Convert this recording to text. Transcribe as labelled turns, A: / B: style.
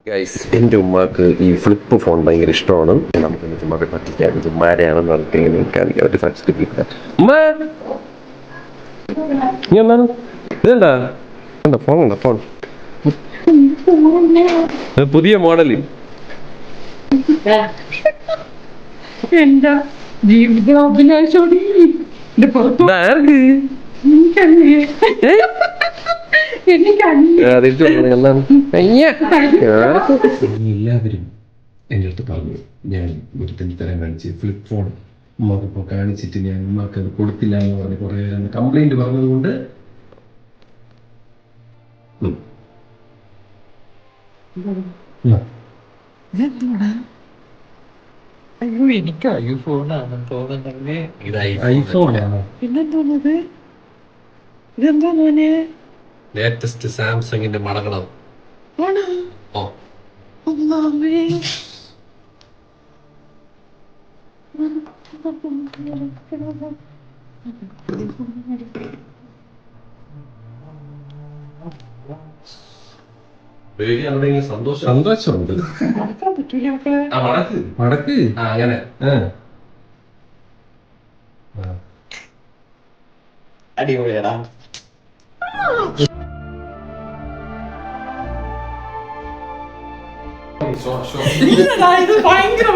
A: Guys, എൻ്റെ ഉമ്മാക്ക് ഈ ഫ്ലിപ്പ് ഫോൺ ഭയങ്കര ഇഷ്ടമാണ്. നമുക്ക് എൻ്റെ ഉമ്മാക്ക് പറ്റിക്കാൻ ഉമ്മാരെയാണെന്ന് പറഞ്ഞിട്ട് ഇങ്ങനെ കാണിക്കാം. ഒരു സബ്സ്ക്രിപ്റ്റ് ഉമ്മ നീ എന്താണ് ഇതെന്താ എന്താ ഫോൺ ഉണ്ടോ? ഫോൺ പുതിയ മോഡല്.
B: എന്റെ ജീവിതാഭിലാഷോടി
A: ആർക്ക് എല്ലാവരും എൻ്റെ അടുത്ത് പറഞ്ഞു ഞാൻ ഒരു തെണ്ടിത്തരം കാണിച്ച് ഫ്ലിപ്പ് ഫോൺ ഉമ്മാക്കിപ്പോൾ കാണിച്ചിട്ട് ഞാൻ ഉമ്മാക്ക് അത് കൊടുത്തില്ല എന്ന് പറഞ്ഞ് കുറേ കംപ്ലൈന്റ് പറഞ്ഞതുകൊണ്ട്
B: അയ്യോ എനിക്ക് ഐഫോണാണെന്ന് തോന്നുന്നല്ലേ.
A: ഐഫോണാണോ?
B: പിന്നെന്തോന്നത്? ഇതെന്താ മോനെ?
A: ലേറ്റസ്റ്റ് സാംസങ്ങിന്റെ മടങ്ങണം.
B: ആണോ?
A: ഓ
B: ഒന്നാമേ
A: സന്തോഷമുണ്ട്.
B: നടക്കാൻ പറ്റൂല മക്കളെ.
A: മടക്ക് അങ്ങനെ
B: അടിപൊളിയാടാ. ഇത് ഭയങ്കര